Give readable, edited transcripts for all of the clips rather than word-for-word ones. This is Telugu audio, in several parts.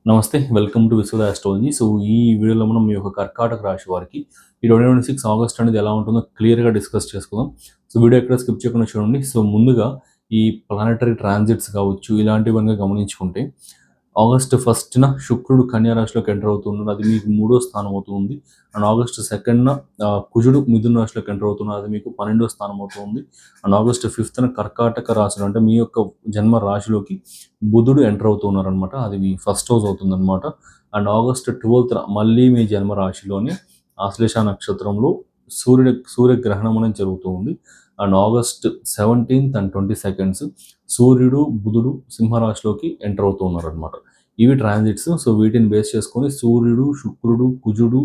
నమస్తే. Welcome to Vishwada astrology. ఈ వీడియోలో మనం మీ యొక్క కర్కాటక రాశి వారికి ఈ 2026 ఆగస్ట్ అనేది ఎలా ఉంటుందో క్లియర్‌గా డిస్కస్ చేసుకుందాం. వీడియో ఎక్కడ స్కిప్ చేయకుండా చూడండి. ముందుగా ఈ ప్లానెటరీ ట్రాన్సిట్స్ కావచ్చు, ఇలాంటివన్నీ గమనించుకుంటే ఆగస్ట్ 1న శుక్రుడు కన్యా రాశిలోకి ఎంటర్ అవుతున్నాడు. అది మీకు మూడో స్థానం అవుతుంది. అండ్ ఆగస్ట్ 2న కుజుడు మిథున రాశిలోకి ఎంటర్ అవుతున్నాడు. అది మీకు 12వ స్థానం అవుతుంది. అండ్ ఆగస్ట్ 5న కర్కాటక రాశిలో అంటే మీ యొక్క జన్మ రాశిలోకి బుధుడు ఎంటర్ అవుతున్నారనమాట. అది మీ ఫస్ట్ హౌస్ అవుతుందన్నమాట. అండ్ ఆగస్ట్ 12న మళ్ళీ మీ జన్మ రాశిలోనే ఆశ్లేష నక్షత్రంలో సూర్యగ్రహణం అనేది జరుగుతూ ఉంది. And August 17th and 22nd సూర్యుడు బుధుడు సింహరాశిలోకి ఎంటర్ అవుతూ ఉన్నారనమాట. ఇవి ట్రాన్సిట్స్. వీటిని బేస్ చేసుకొని సూర్యుడు, శుక్రుడు, కుజుడు,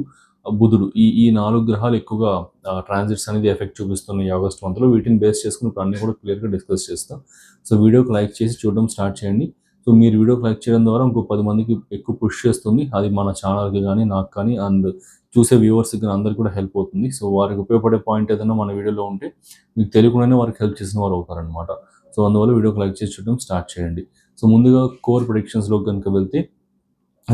బుధుడు ఈ 4 గ్రహాలు ఎక్కువగా ట్రాన్సిట్స్ అనేది ఎఫెక్ట్ చూపిస్తున్నాయి ఈ ఆగస్ట్ మంత్లో. వీటిని బేస్ చేసుకుని ఇప్పుడు అన్నీ కూడా క్లియర్‌గా డిస్కస్ చేస్తాం. వీడియోకి లైక్ చేసి చూడడం స్టార్ట్ చేయండి. మీరు వీడియోకి లైక్ చేయడం ద్వారా ఇంకో 10 మందికి ఎక్కువ పుష్ చేస్తుంది. అది మన ఛానల్‌కి గానీ, నాకు కానీ అండ్ చూసే వ్యూవర్స్‌కి గానీ అందరికి కూడా హెల్ప్ అవుతుంది. వారికి ఉపయోగపడే పాయింట్ ఏదైనా మన వీడియోలో ఉంటే మీకు తెలియకుండానే వారికి హెల్ప్ చేసిన వారు అవుతారనమాట. అందువల్ల వీడియోకి లైక్ చేసి చూడడం స్టార్ట్ చేయండి. ముందుగా కోర్ ప్రెడిక్షన్స్‌లోకి గనుక వెళ్తే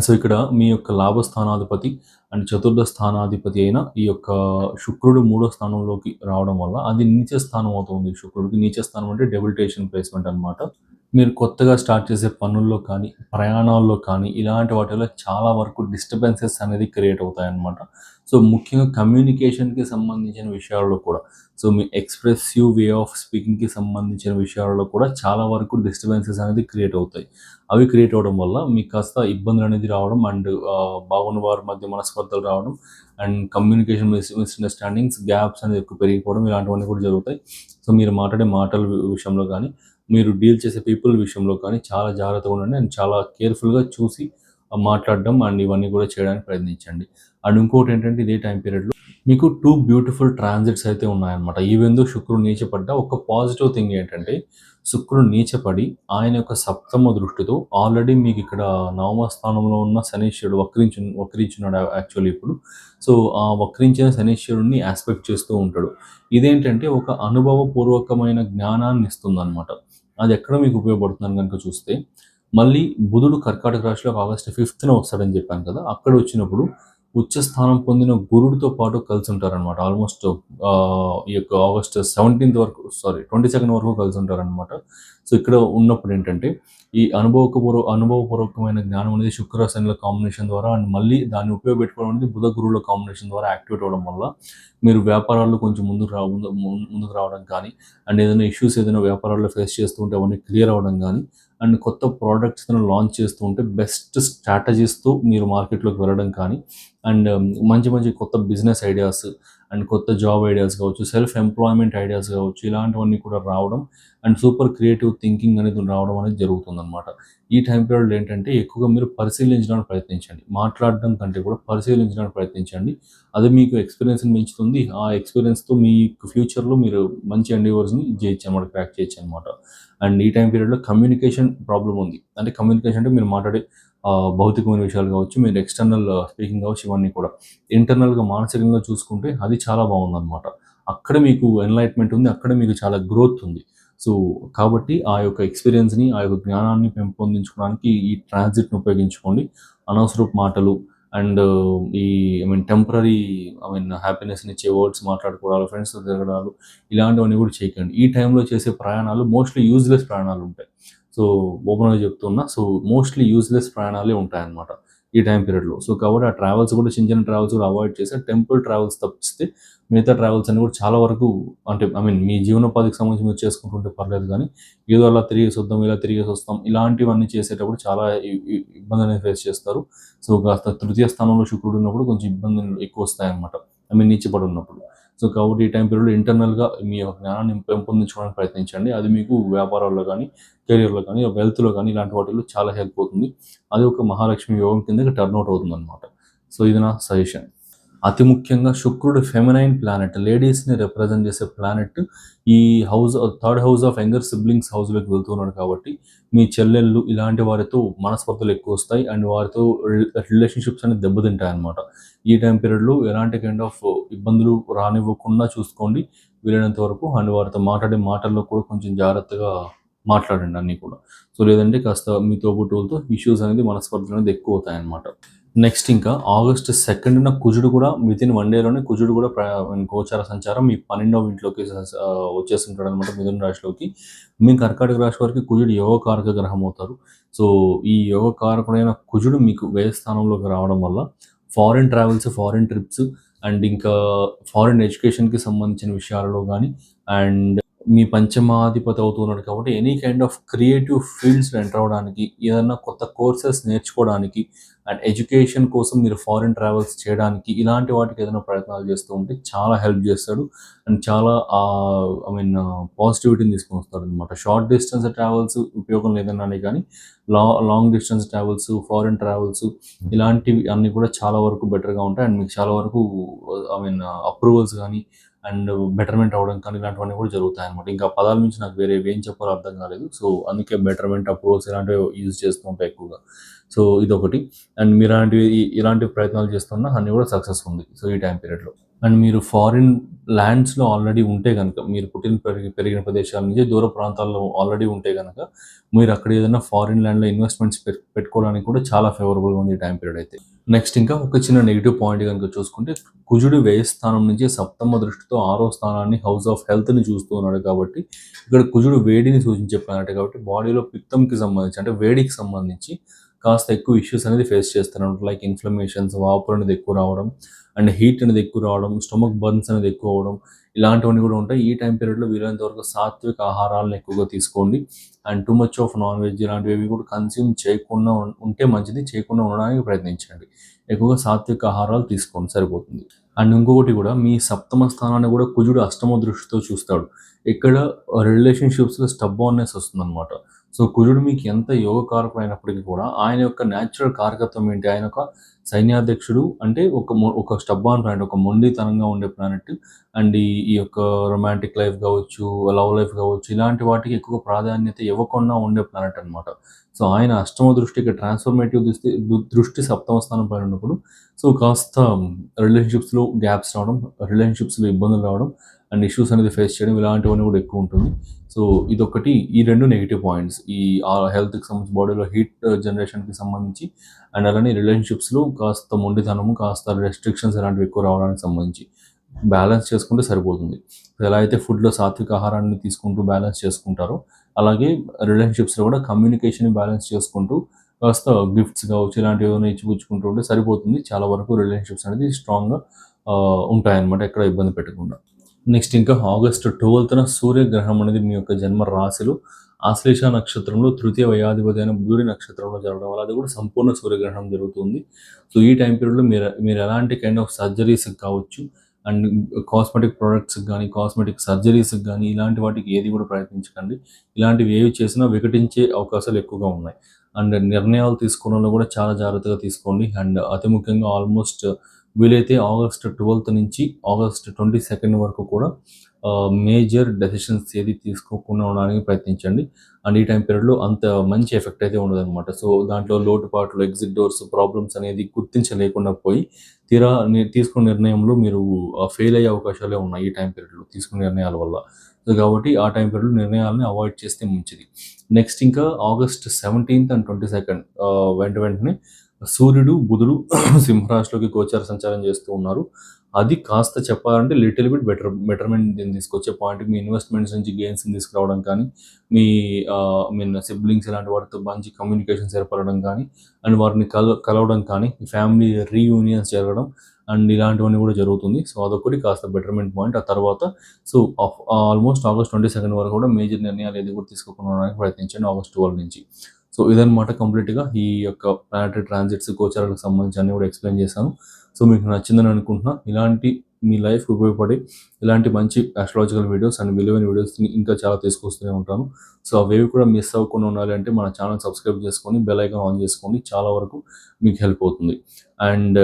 ఇక్కడ మీ యొక్క లాభస్థానాధిపతి అండ్ చతుర్థ స్థానాధిపతి అయిన ఈ యొక్క శుక్రుడు మూడో స్థానంలోకి రావడం వల్ల అది నీచ స్థానం అవుతుంది. శుక్రుడికి నీచ స్థానం అంటే డెబిలిటేషన్ ప్లేస్మెంట్ అనమాట. మీరు కొత్తగా స్టార్ట్ చేసే పనుల్లో కానీ, ప్రయాణాల్లో కానీ ఇలాంటి వాటిలో చాలా వరకు డిస్టర్బెన్సెస్ అనేది క్రియేట్ అవుతాయన్నమాట. ముఖ్యంగా కమ్యూనికేషన్‌కి సంబంధించిన విషయాల్లో కూడా మీ ఎక్స్‌ప్రెసివ్ వే ఆఫ్ స్పీకింగ్‌కి సంబంధించిన విషయాల్లో కూడా చాలా వరకు డిస్టర్బెన్సెస్ అనేది క్రియేట్ అవుతాయి. అవి క్రియేట్ అవ్వడం వల్ల మీకు కాస్త ఇబ్బందులనేది రావడం అండ్ బాగున్న వారి మధ్య మనస్పర్ధలు రావడం అండ్ కమ్యూనికేషన్ మిస్‌అండర్‌స్టాండింగ్స్, గ్యాప్స్ అనేది ఎక్కువ పెరిగిపోవడం ఇలాంటివన్నీ కూడా జరుగుతాయి. మీరు మాట్లాడే మాటల విషయంలో కానీ, మీరు డీల్ చేసే పీపుల్ విషయంలో కానీ చాలా జాగ్రత్తగా ఉండండి అండ్ చాలా కేర్‌ఫుల్‌గా చూసి మాట్లాడడం అండ్ ఇవన్నీ కూడా చేయడానికి ప్రయత్నించండి. అండ్ ఇంకోటేంటంటే ఇదే టైం పీరియడ్‌లో మీకు 2 బ్యూటిఫుల్ ట్రాన్సిట్స్ అయితే ఉన్నాయన్నమాట. ఈవెన్ దో శుక్రుడు నీచపడ్డ ఒక పాజిటివ్ థింగ్ ఏంటంటే శుక్రుడు నీచపడి ఆయన యొక్క సప్తమ దృష్టితో ఆల్రెడీ మీకు ఇక్కడ నవమ స్థానంలో ఉన్న శనీశ్వరుడు వక్రించున్నాడు యాక్చువల్లీ ఇప్పుడు. ఆ వక్రించిన శనీశ్వరుడిని యాస్పెక్ట్ చేస్తూ ఉంటాడు. ఇదేంటంటే ఒక అనుభవపూర్వకమైన జ్ఞానాన్ని ఇస్తుందన్నమాట. అది ఎక్కడ మీకు ఉపయోగపడుతుందని గనుక చూస్తే మళ్ళీ బుధుడు కర్కాటక రాశిలో ఆగస్ట్ 5న వస్తాడని చెప్పాను కదా! అక్కడ వచ్చినప్పుడు ఉచ్చ స్థానం పొందిన గురుడితో పాటు కలిసి ఉంటారనమాట. ఆల్మోస్ట్ ఈ యొక్క ఆగస్ట్ 17th వరకు 22nd వరకు కలిసి ఉంటారనమాట. ఇక్కడ ఉన్నప్పుడు ఏంటంటే ఈ అనుభవపూర్వకమైన జ్ఞానం అనేది శుక్ర శనుల కాంబినేషన్ ద్వారా అండ్ మళ్ళీ దాన్ని ఉపయోగపెట్టుకోవడం అనేది బుధ గురువుల కాంబినేషన్ ద్వారా యాక్టివేట్ అవ్వడం వల్ల మీరు వ్యాపారాల్లో కొంచెం ముందుకు రావడం కానీ అండ్ ఏదైనా ఇష్యూస్ ఏదైనా వ్యాపారాల్లో ఫేస్ చేస్తూ ఉంటే అవన్నీ క్లియర్ అవ్వడం కానీ అండ్ కొత్త ప్రోడక్ట్స్ లాంచ్ చేస్తూ ఉంటే బెస్ట్ స్ట్రాటజీస్‌తో మీరు మార్కెట్‌లోకి వెళ్ళడం కానీ అండ్ మంచి మంచి కొత్త బిజినెస్ ఐడియాస్ అండ్ కొత్త జాబ్ ఐడియాస్ కావచ్చు, సెల్ఫ్ ఎంప్లాయ్‌మెంట్ ఐడియాస్ కావచ్చు, ఇలాంటివన్నీ కూడా రావడం అండ్ సూపర్ క్రియేటివ్ థింకింగ్ అనేది రావడం అనేది జరుగుతుందనమాట. ఈ టైం పీరియడ్‌లో ఏంటంటే ఎక్కువగా మీరు పరిశీలించడానికి ప్రయత్నించండి. మాట్లాడడం కంటే కూడా పరిశీలించడానికి ప్రయత్నించండి. అది మీకు ఎక్స్‌పీరియన్స్‌ని పెంచుతుంది. ఆ ఎక్స్‌పీరియన్స్‌తో మీ ఫ్యూచర్‌లో మీరు మంచి ఎండీవర్స్‌ని చేయొచ్చనమాట, క్రాక్ చేయొచ్చనమాట. అండ్ ఈ టైం పీరియడ్‌లో కమ్యూనికేషన్ ప్రాబ్లమ్ ఉంది. అంటే కమ్యూనికేషన్ అంటే మీరు మాట్లాడే భౌతికమైన విషయాలు కావచ్చు, మీరు ఎక్స్‌టర్నల్ స్పీకింగ్ కావచ్చు, ఇవన్నీ కూడా. ఇంటర్నల్‌గా మానసికంగా చూసుకుంటే అది చాలా బాగుందనమాట. అక్కడ మీకు ఎన్‌లైట్‌మెంట్ ఉంది. అక్కడ మీకు చాలా గ్రోత్ ఉంది. సో, కాబట్టి ఆ యొక్క ఎక్స్‌పీరియన్స్‌ని, ఆ యొక్క జ్ఞానాన్ని పెంపొందించుకోవడానికి ఈ ట్రాన్సిట్‌ని ఉపయోగించుకోండి. అనవసరపు మాటలు అండ్ ఈ టెంపరరీ హ్యాపీనెస్‌నిచ్చే వర్డ్స్ మాట్లాడుకోవడాలు, ఫ్రెండ్స్‌తో తిరగడాలు ఇలాంటివన్నీ కూడా చేయకండి. ఈ టైంలో చేసే ప్రయాణాలు మోస్ట్‌లీ యూజ్‌లెస్ ప్రయాణాలుంటాయి. సో, ఓపెన్‌గా చెప్తున్నా. మోస్ట్‌లీ యూజ్‌లెస్ ప్రయాణాలే ఉంటాయన్నమాట ఈ టైం పీరియడ్‌లో. కాబట్టి ఆ ట్రావెల్స్ కూడా చిన్న చిన్న ట్రావెల్స్ కూడా అవాయిడ్ చేసి టెంపుల్ ట్రావెల్స్ తప్పిస్తే మిగతా ట్రావెల్స్ అన్నీ కూడా చాలా వరకు అంటే మీ జీవనోపాధికి సంబంధించి మీరు చేసుకుంటుంటే పర్లేదు కానీ ఏదో అలా తిరిగేసొద్దాం, ఇలా తిరిగేసొస్తాం ఇలాంటివన్నీ చేసేటప్పుడు చాలా ఇబ్బంది అనేది ఫేస్ చేస్తారు. కాస్త తృతీయ స్థానంలో శుక్రుడు ఉన్నప్పుడు కొంచెం ఇబ్బందులు ఎక్కువొస్తాయన్నమాట. నీచపడి ఉన్నప్పుడు. కాబట్టి ఈ టైం పీరియడ్‌లో ఇంటర్నల్‌గా మీ యొక్క జ్ఞానాన్ని పెంపొందించుకోవడానికి ప్రయత్నించండి. అది మీకు వ్యాపారాల్లో గానీ, కెరియర్‌లో కానీ, వెల్త్‌లో కానీ ఇలాంటి వాటిల్లో చాలా హెల్ప్ అవుతుంది. అది ఒక మహాలక్ష్మి యోగం కిందకి టర్న్ అవుట్ అవుతుందన్నమాట. ఇది నా సజెషన్. అతి ముఖ్యంగా శుక్రుడు ఫెమినైన్ ప్లానెట్. లేడీస్‌ని రిప్రజెంట్ చేసే ప్లానెట్. ఈ third house of younger siblings హౌస్‌లోకి వెళ్తున్నాడు కాబట్టి, మీ చెల్లెళ్ళు ఇలాంటి వారితో మనస్పర్ధలు ఎక్కువొస్తాయి అండ్ వారితో రిలేషన్‌షిప్స్ అనేది దెబ్బతింటాయన్నమాట. ఈ టైం పీరియడ్‌లో ఎలాంటి కైండ్ ఆఫ్ ఇబ్బందులు రానివ్వకుండా చూసుకోండి వీలైనంత వరకు. అండ్ వారితో మాట్లాడే మాటల్లో కూడా కొంచెం జాగ్రత్తగా మాట్లాడండి అన్నీ కూడా. సో లేదంటే కాస్త మీ తోబుట్టువులతో ఇష్యూస్ అనేది మనస్పర్ధలు అనేది ఎక్కువ అవుతాయన్నమాట. నెక్స్ట్ ఇంకా ఆగస్ట్ 2న కుజుడు కూడా వితిన్ 1 డేలోనే కుజుడు కూడా గోచార సంచారం మీ 12వ ఇంట్లోకి వచ్చేస్తుంటాడనమాట మిథున రాశిలోకి. మీ కర్కాటక రాశి వారికి కుజుడు యోగకారక గ్రహం అవుతారు. సో ఈ యోగకారకుడైన కుజుడు మీకు వ్యయ స్థానంలోకి రావడం వల్ల foreign travels, foreign trips and ఇంకా ఫారిన్ ఎడ్యుకేషన్‌కి సంబంధించిన విషయాలలో గానీ అండ్ మీ పంచమాధిపతి అవుతున్నాడు కాబట్టి ఎనీ కైండ్ ఆఫ్ క్రియేటివ్ ఫీల్డ్స్‌లో ఎంటర్ అవ్వడానికి, ఏదన్నా కొత్త కోర్సెస్ నేర్చుకోవడానికి అండ్ ఎడ్యుకేషన్ కోసం మీరు ఫారిన్ ట్రావెల్స్ చేయడానికి, ఇలాంటి వాటికి ఏదైనా ప్రయత్నాలు చేస్తూ ఉంటే చాలా హెల్ప్ చేస్తాడు. అండ్ చాలా ఐ మీన్ పాజిటివిటీని తీసుకొని వస్తాడనమాట. షార్ట్ డిస్టెన్స్ ట్రావెల్స్ ఉపయోగం లేదన్నానే కానీ, long distance travels, foreign travels ఇలాంటివి అన్నీ కూడా చాలా వరకు బెటర్‌గా ఉంటాయి. అండ్ మీకు చాలా వరకు ఐ మీన్ అప్రూవల్స్ గానీ అండ్ బెటర్‌మెంట్ అవ్వడం కానీ ఇలాంటివన్నీ కూడా జరుగుతాయనమాట. ఇంకా పదాల నుంచి నాకు వేరేవి ఏం చెప్పాలో అర్థం కాలేదు. సో, అందుకే బెటర్‌మెంట్, అప్రూవల్స్ ఇలాంటివి యూజ్ చేస్తూ ఉంటా ఎక్కువగా. సో, ఇదొకటి. అండ్ ఇలాంటి ప్రయత్నాలు చేస్తున్నా అన్నీ కూడా సక్సెస్ ఉంది. సో, ఈ టైం పీరియడ్‌లో. అండ్ మీరు ఫారిన్ ల్యాండ్స్‌లో ఆల్రెడీ ఉంటే గనక, మీరు పుట్టిన పెరిగిన ప్రదేశాల నుంచి దూర ప్రాంతాల్లో ఆల్రెడీ ఉంటే గనక, మీరు అక్కడ ఏదైనా ఫారిన్ ల్యాండ్‌లో ఇన్వెస్ట్‌మెంట్స్ పెట్టుకోవడానికి కూడా చాలా ఫేవరబుల్‌గా ఉంది ఈ టైం పీరియడ్ అయితే. నెక్స్ట్ ఇంకా ఒక చిన్న నెగెటివ్ పాయింట్ గనుక చూసుకుంటే, కుజుడు వ్యయ స్థానం నుంచి సప్తమ దృష్టితో 6వ స్థానాన్ని హౌస్ ఆఫ్ హెల్త్‌ని చూస్తూ ఉన్నాడు కాబట్టి, ఇక్కడ కుజుడు వేడిని సూచించే ప్లానెట్ కాబట్టి బాడీలో పిత్తంకి సంబంధించి అంటే వేడికి సంబంధించి కాస్త ఎక్కువ ఇష్యూస్ అనేది ఫేస్ చేస్తున్నారు. లైక్ ఇన్‌ఫ్లమేషన్స్, వాపులు అనేది ఎక్కువ రావడం అండ్ హీట్ అనేది ఎక్కువ రావడం, స్టొమక్ బర్న్స్ అనేది ఎక్కువ అవ్వడం ఇలాంటివన్నీ కూడా ఉంటాయి. ఈ టైం పీరియడ్‌లో వీలైనంత వరకు సాత్విక ఆహారాలను ఎక్కువగా తీసుకోండి. And too much of non veg ఇలాంటివి కూడా కన్స్యూమ్ చేయకుండా ఉంటే మంచిది. చేయకుండా ఉండడానికి ప్రయత్నించండి. ఎక్కువగా సాత్విక ఆహారాలు తీసుకోండి సరిపోతుంది. అండ్ ఇంకొకటి కూడా మీ సప్తమ స్థానాన్ని కూడా కుజుడు అష్టమ దృష్టితో చూస్తాడు. ఇక్కడ రిలేషన్‌షిప్స్‌లో స్టబార్న్నెస్ వస్తుందనమాట. సో, కుజుడు మీకు ఎంత యోగకారకుడు అయినప్పటికీ కూడా ఆయన యొక్క న్యాచురల్ కారకత్వం ఏంటి? ఆయన ఒక సైన్యాధ్యక్షుడు అంటే ఒక స్టబార్న్ ప్లానెట్, ఒక మొండితనంగా ఉండే ప్లానెట్. అండ్ ఈ యొక్క రొమాంటిక్ లైఫ్ కావచ్చు, లవ్ లైఫ్ కావచ్చు ఇలాంటి వాటికి ఎక్కువ ప్రాధాన్యత ఇవ్వకుండా ఉండే ప్లానెట్ అనమాట. సో, ఆయన అష్టమ దృష్టికి ట్రాన్స్‌ఫర్మేటివ్ దృష్టి సప్తమ స్థానం పైన ఉన్నప్పుడు సో, కాస్త రిలేషన్‌షిప్స్‌లో గ్యాప్స్ రావడం, రిలేషన్‌షిప్స్‌లో ఇబ్బందులు రావడం అండ్ ఇష్యూస్ అనేది ఫేస్ చేయడం ఇలాంటివన్నీ కూడా ఎక్కువ ఉంటుంది. సో, ఇదొకటి ఈ 2 నెగెటివ్ పాయింట్స్. ఈ హెల్త్‌కి సంబంధించి బాడీలో హీట్ జనరేషన్‌కి సంబంధించి అండ్ అలానే రిలేషన్‌షిప్స్‌లో కాస్త మొండితనము, కాస్త రెస్ట్రిక్షన్స్ ఇలాంటివి ఎక్కువ రావడానికి సంబంధించి. బ్యాలెన్స్ చేసుకుంటే సరిపోతుంది. ఎలా అయితే ఫుడ్‌లో సాత్విక ఆహారాన్ని తీసుకుంటూ బ్యాలెన్స్ చేసుకుంటారో, అలాగే రిలేషన్‌షిప్స్‌లో కూడా కమ్యూనికేషన్‌ని బ్యాలెన్స్ చేసుకుంటూ కాస్త గిఫ్ట్స్ కావచ్చు ఇలాంటివి ఏమైనా ఇచ్చిపుచ్చుకుంటూ ఉంటే సరిపోతుంది. చాలా వరకు రిలేషన్‌షిప్స్ అనేది స్ట్రాంగ్‌గా ఉంటాయన్నమాట. ఎక్కడ ఇబ్బంది పెట్టకుండా. నెక్స్ట్ ఇంకా ఆగస్ట్ 12న సూర్యగ్రహణం అనేది మీ యొక్క జన్మ రాశిలో ఆశ్లేష నక్షత్రంలో తృతీయ వ్యయాధిపతి అయిన బుధుడి నక్షత్రంలో జరగడం వల్ల అది కూడా సంపూర్ణ సూర్యగ్రహణం జరుగుతుంది. సో, ఈ టైం పీరియడ్‌లో మీరు ఎలాంటి కైండ్ ఆఫ్ సర్జరీస్‌కి కావచ్చు అండ్ కాస్మెటిక్ ప్రొడక్ట్స్‌కి గానీ, కాస్మెటిక్ సర్జరీస్‌కి గానీ ఇలాంటి వాటికి ఏది కూడా ప్రయత్నించకండి. ఇలాంటివి ఏవి చేసినా వికటించే అవకాశాలు ఎక్కువగా ఉన్నాయి. అండ్ నిర్ణయాలు తీసుకోవడంలో కూడా చాలా జాగ్రత్తగా తీసుకోండి. అండ్ అతి ముఖ్యంగా ఆల్మోస్ట్ వీలైతే ఆగస్ట్ 12 నుంచి ఆగస్ట్ 22 వరకు కూడా మేజర్ డెసిషన్స్ ఏది తీసుకోకుండా ఉండడానికి ప్రయత్నించండి. అండ్ ఈ టైం పీరియడ్‌లో అంత మంచి ఎఫెక్ట్ అయితే ఉండదనమాట. సో, దాంట్లో లోటుపాట్లు, ఎగ్జిట్ డోర్స్, ప్రాబ్లమ్స్ అనేది గుర్తించలేకుండా పోయి తీరా తీసుకున్న నిర్ణయంలో మీరు ఫెయిల్ అయ్యే అవకాశాలే ఉన్నాయి ఈ టైం పీరియడ్‌లో తీసుకున్న నిర్ణయాల వల్ల. సో, కాబట్టి ఆ టైం పీరియడ్‌లో నిర్ణయాలని అవాయిడ్ చేస్తే మంచిది. నెక్స్ట్ ఇంకా ఆగస్ట్ 17 అండ్ 22 వెంటనే సూర్యుడు, బుధుడు సింహరాశిలోకి గోచార సంచారం చేస్తూ ఉన్నారు. అది కాస్త చెప్పాలంటే లిటిల్ బిట్ బెటర్‌మెంట్ దీన్ని తీసుకొచ్చే పాయింట్ మీ ఇన్వెస్ట్‌మెంట్స్ నుంచి గెయిన్స్‌ని తీసుకురావడం కానీ, మీ ఐ మీన్ సిబ్లింగ్స్ ఇలాంటి వాటితో మంచి కమ్యూనికేషన్స్ ఏర్పడడం కానీ, అండ్ వారిని కలవడం కానీ, ఫ్యామిలీ రీయూనియన్స్ జరగడం అండ్ ఇలాంటివన్నీ కూడా జరుగుతుంది. సో, అదొకటి కాస్త బెటర్‌మెంట్ పాయింట్. ఆ తర్వాత సో, ఆల్మోస్ట్ ఆగస్ట్ 22 వరకు కూడా మేజర్ నిర్ణయాలు ఏది కూడా తీసుకోకుండా ఉండడానికి ప్రయత్నించండి ఆగస్ట్ 12 నుంచి. సో, ఇదన్నమాట కంప్లీట్‌గా ఈ యొక్క ప్లానెటరీ ట్రాన్సిట్స్, గోచారాలకు సంబంధించి అన్నీ కూడా ఎక్స్‌ప్లెయిన్ చేశాను. సో, మీకు నచ్చిందని అనుకుంటున్నా. ఇలాంటి మీ లైఫ్‌కి ఉపయోగపడే ఇలాంటి మంచి అస్ట్రాలజికల్ వీడియోస్ అండ్ విలువైన వీడియోస్‌ని ఇంకా చాలా తీసుకొస్తూనే ఉంటాను. సో, అవేవి కూడా మిస్ అవ్వకుండా ఉండాలి అంటే మన ఛానెల్ సబ్స్క్రైబ్ చేసుకొని బెల్ ఐకాన్ ఆన్ చేసుకోండి. చాలా వరకు మీకు హెల్ప్ అవుతుంది. అండ్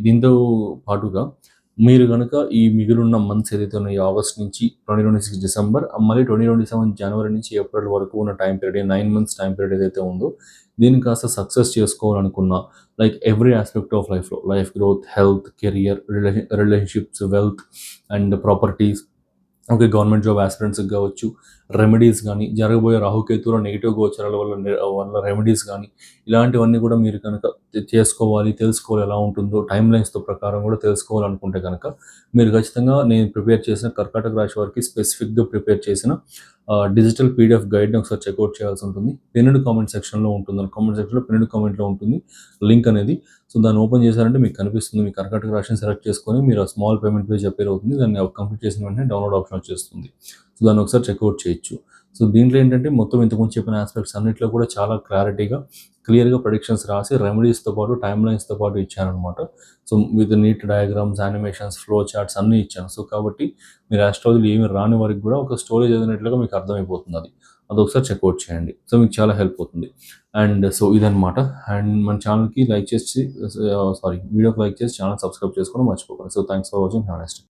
దీంతో పాటుగా మీరు గనక ఈ మిగిలున్న మంత్స్ ఏదైతే ఉన్నాయో ఆగస్ట్ నుంచి 2026 డిసెంబర్, మళ్ళీ 2027 జనవరి నుంచి ఏప్రిల్ వరకు ఉన్న time period 9 months time period ఏదైతే ఉందో, దీన్ని కాస్త సక్సెస్ చేసుకోవాలనుకున్నా లైక్ ఎవ్రీ ఆస్పెక్ట్ ఆఫ్ లైఫ్‌లో లైఫ్ గ్రోత్, హెల్త్, కెరియర్, రిలేషన్‌షిప్స్, wealth and properties okay. Government job యాస్పిరెంట్స్‌కి గావచ్చు, రెమెడీస్ గానీ, జరగబోయే రాహుకేతువుల నెగెటివ్ గోచరాల వల్ల రెమెడీస్ గానీ, ఇలాంటివన్నీ గూడా మీరు కనుక చేసుకోవాలి, తెలుసుకోవాలి ఎలా ఉంటుందో, టైమ్ లైన్స్‌తో ప్రకారం గూడా తెలుసుకోవాలనుకుంటే గనక, మీరు ఖచ్చితంగా నేను ప్రిపేర్ చేసిన కర్కాటక రాశి వారికి స్పెసిఫిక్‌గా ప్రిపేర్ చేసిన డిజిటల్ పీడీఎఫ్ గైడ్‌ని ఒకసారి చెక్‌ఔట్ చేయాల్సి ఉంటుంది. పిన్‌డ్ కామెంట్ సెక్షన్‌లో ఉంటుంది. కామెంట్ సెక్షన్‌లో పిన్‌డ్ కామెంట్‌లో ఉంటుంది లింక్ అనేది. సో, దాన్ని ఓపెన్ చేశారంటే మీకు కనిపిస్తుంది. మీ కర్కాటక రాశిని సెలెక్ట్ చేసుకొని మీరు ఆ స్మాల్ పేమెంట్ పేజ్ అపియర్ అవుతుంది. దాన్ని కంప్లీట్ చేసిన వెంటనే డౌన్‌లోడ్ ఆప్షన్ వచ్చేస్తుంది. సో, దాన్ని ఒకసారి చెక్‌ఔట్ చేయొచ్చు. సో, దీంట్లో ఏంటంటే మొత్తం ఇంతకుముందు చెప్పిన యాస్పెక్ట్స్ అన్నిట్లో కూడా చాలా క్లారిటీగా, క్లియర్‌గా ప్రెడిక్షన్స్ రాసి రెమెడీస్‌తో పాటు, టైమ్ లైన్స్‌తో పాటు ఇచ్చాననమాట. So, with neat diagrams, animations, flow charts అన్నీ ఇచ్చాను. సో, కాబట్టి మీరు ఆస్ట్రాలజీలో ఏమి రాని వారికి కూడా ఒక స్టోరీ చదివినట్లుగా మీకు అర్థమైపోతుంది అది. అదొకసారి చెక్‌ఔట్ చేయండి. సో, మీకు చాలా హెల్ప్ అవుతుంది. అండ్ సో, ఇదనమాట. అండ్ మన ఛానల్‌కి లైక్ చేసి వీడియోకి లైక్ చేసి ఛానల్ సబ్స్క్రైబ్ చేసుకోవడం మర్చిపోకండి. So, thanks for watching. Have a nice day.